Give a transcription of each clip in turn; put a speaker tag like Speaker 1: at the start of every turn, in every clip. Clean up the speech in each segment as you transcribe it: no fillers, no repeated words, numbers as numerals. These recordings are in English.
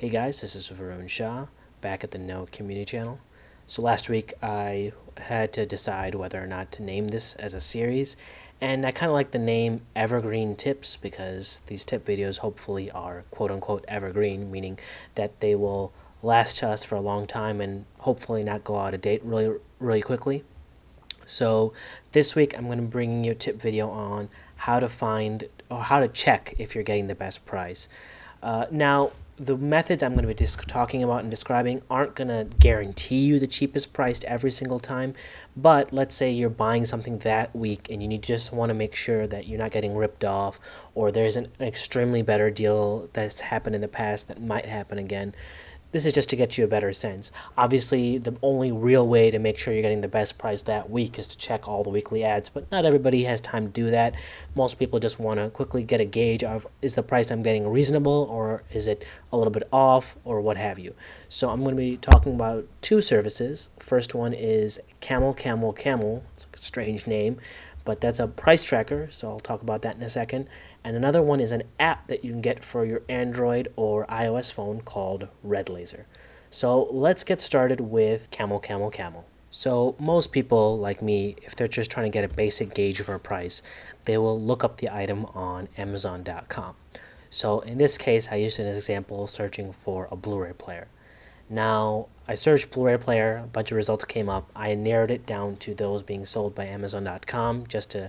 Speaker 1: Hey guys, this is Varun Shah back at the No Community channel. So last week I had to decide whether or not to name this as a series, and I kind of like the name Evergreen Tips because these tip videos hopefully are quote unquote evergreen, meaning that they will last to us for a long time and hopefully not go out of date really quickly. So this week I'm going to bring you a tip video on how to find or how to check if you're getting the best price. Now, the methods I'm going to be talking about and describing aren't going to guarantee you the cheapest price every single time, but let's say you're buying something that week and you just want to make sure that you're not getting ripped off or there's an extremely better deal that's happened in the past that might happen again. This is just to get you a better sense. Obviously, the only real way to make sure you're getting the best price that week is to check all the weekly ads, but not everybody has time to do that. Most people just want to quickly get a gauge of, is the price I'm getting reasonable or is it a little bit off or what have you. So I'm going to be talking about two services. First one is Camel Camel Camel. It's a strange name, but that's a price tracker, so I'll talk about that in a second. And another one is an app that you can get for your Android or iOS phone called Red Laser. So let's get started with Camel Camel Camel. So most people like me, if they're just trying to get a basic gauge for a price, they will look up the item on Amazon.com. So in this case, I used an example searching for a Blu-ray player. Now, I searched Blu-ray player, a bunch of results came up. I narrowed it down to those being sold by Amazon.com just to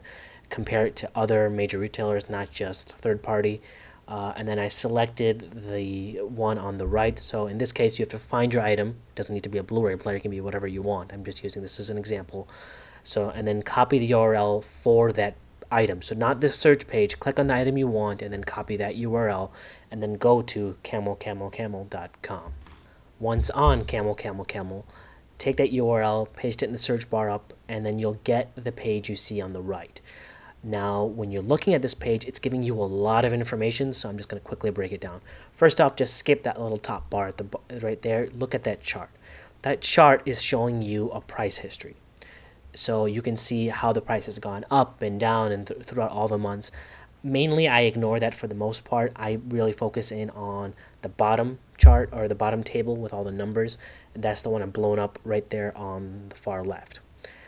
Speaker 1: compare it to other major retailers, not just third party. And then I selected the one on the right. So in this case, you have to find your item. It doesn't need to be a Blu-ray player, it can be whatever you want. I'm just using this as an example. So, and then copy the URL for that item. So not this search page, click on the item you want and then copy that URL and then go to camelcamelcamel.com. Once on Camel Camel Camel, take that URL, paste it in the search bar up, and then you'll get the page you see on the right. Now, when you're looking at this page, it's giving you a lot of information, so I'm just going to quickly break it down. First off, just skip that little top bar at right there. Look at that chart. That chart is showing you a price history. So you can see how the price has gone up and down and throughout all the months. Mainly, I ignore that for the most part. I really focus in on the bottom chart or the bottom table with all the numbers. That's the one I'm blown up right there on the far left.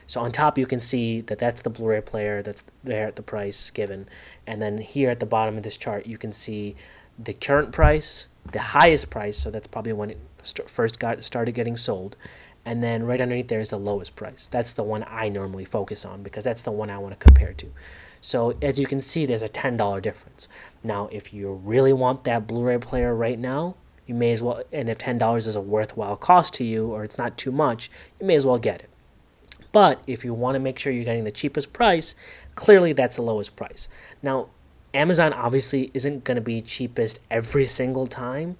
Speaker 1: So on top, you can see that that's the Blu-ray player that's there at the price given. And then here at the bottom of this chart, you can see the current price, the highest price, so that's probably when it first started getting sold. And then right underneath there is the lowest price. That's the one I normally focus on because that's the one I want to compare to. So as you can see, there's a $10 difference. Now, if you really want that Blu-ray player right now, you may as well, and if $10 is a worthwhile cost to you or it's not too much, you may as well get it. But if you want to make sure you're getting the cheapest price, clearly that's the lowest price. Now, Amazon obviously isn't going to be cheapest every single time,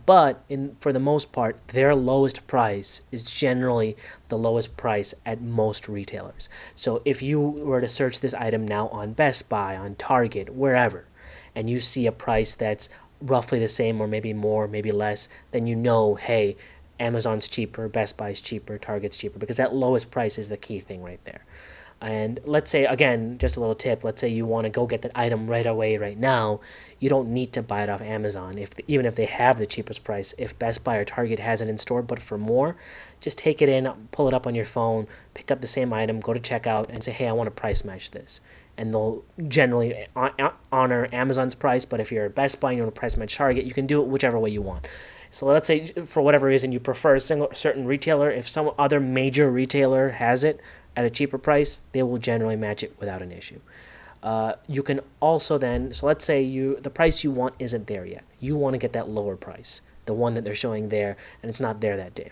Speaker 1: but for the most part, their lowest price is generally the lowest price at most retailers. So if you were to search this item now on Best Buy, on Target, wherever, and you see a price that's roughly the same or maybe more, maybe less, then you know, hey, Amazon's cheaper, Best Buy's cheaper, Target's cheaper, because that lowest price is the key thing right there. And let's say, again, just a little tip, let's say you want to go get that item right away, right now, you don't need to buy it off Amazon, even if they have the cheapest price. If Best Buy or Target has it in store, but for more, just take it in, pull it up on your phone, pick up the same item, go to checkout, and say, hey, I want to price match this. And they'll generally honor Amazon's price, but if you're at Best Buy and you want to price match Target, you can do it whichever way you want. So let's say for whatever reason you prefer a certain retailer, if some other major retailer has it at a cheaper price, they will generally match it without an issue. You can also then, so let's say the price you want isn't there yet. You want to get that lower price, the one that they're showing there, and it's not there that day.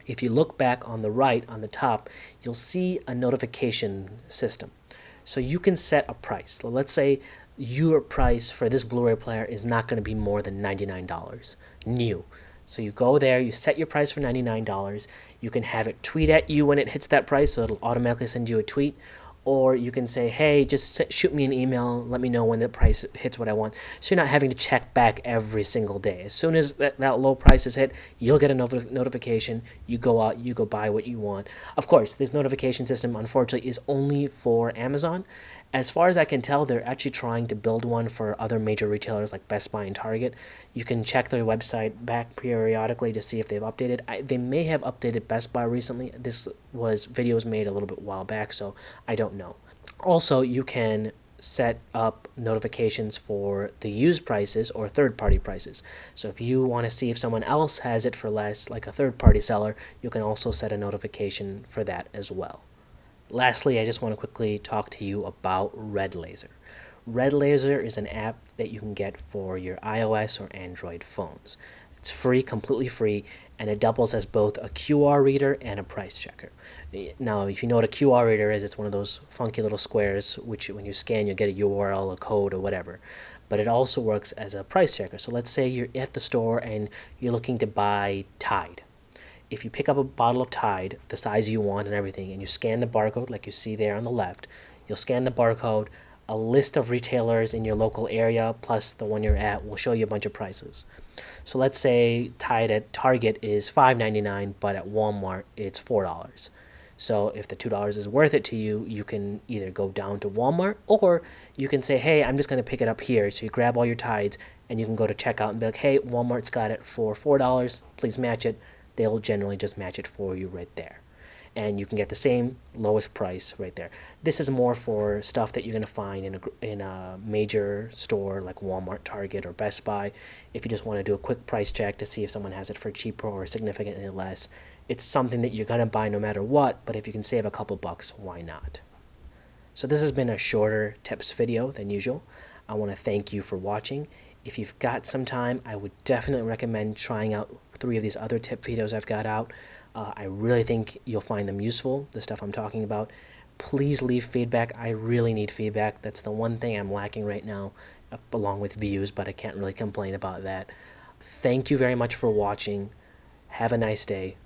Speaker 1: If you look back on the right, on the top, you'll see a notification system. So you can set a price. So let's say your price for this Blu-ray player is not going to be more than $99 new. So you go there, you set your price for $99. You can have it tweet at you when it hits that price, so it'll automatically send you a tweet. Or you can say, hey, just shoot me an email, let me know when the price hits what I want. So you're not having to check back every single day. As soon as that low price is hit, you'll get a notification. You go out, you go buy what you want. Of course, this notification system, unfortunately, is only for Amazon. As far as I can tell, they're actually trying to build one for other major retailers like Best Buy and Target. You can check their website back periodically to see if they've updated. They may have updated Best Buy recently. This was videos made a little bit while back, so I don't know. Also, you can set up notifications for the used prices or third-party prices. So if you want to see if someone else has it for less, like a third-party seller, you can also set a notification for that as well. Lastly, I just want to quickly talk to you about Red Laser. Red Laser is an app that you can get for your iOS or Android phones. It's free, completely free, and it doubles as both a QR reader and a price checker. Now, if you know what a QR reader is, it's one of those funky little squares which when you scan you get a URL, a code, or whatever. But it also works as a price checker. So let's say you're at the store and you're looking to buy Tide. If you pick up a bottle of Tide, the size you want and everything, and you scan the barcode like you see there on the left, you'll scan the barcode, a list of retailers in your local area plus the one you're at will show you a bunch of prices. So let's say Tide at Target is $5.99, but at Walmart it's $4. So if the $2 is worth it to you, you can either go down to Walmart or you can say, hey, I'm just going to pick it up here. So you grab all your Tides and you can go to checkout and be like, hey, Walmart's got it for $4. Please match it. They'll generally just match it for you right there. And you can get the same lowest price right there. This is more for stuff that you're going to find in a major store like Walmart, Target, or Best Buy. If you just want to do a quick price check to see if someone has it for cheaper or significantly less, it's something that you're going to buy no matter what, but if you can save a couple bucks, why not? So this has been a shorter tips video than usual. I want to thank you for watching. If you've got some time, I would definitely recommend trying out 3 of these other tip videos I've got out. I really think you'll find them useful, the stuff I'm talking about. Please leave feedback. I really need feedback. That's the one thing I'm lacking right now, along with views, but I can't really complain about that. Thank you very much for watching. Have a nice day.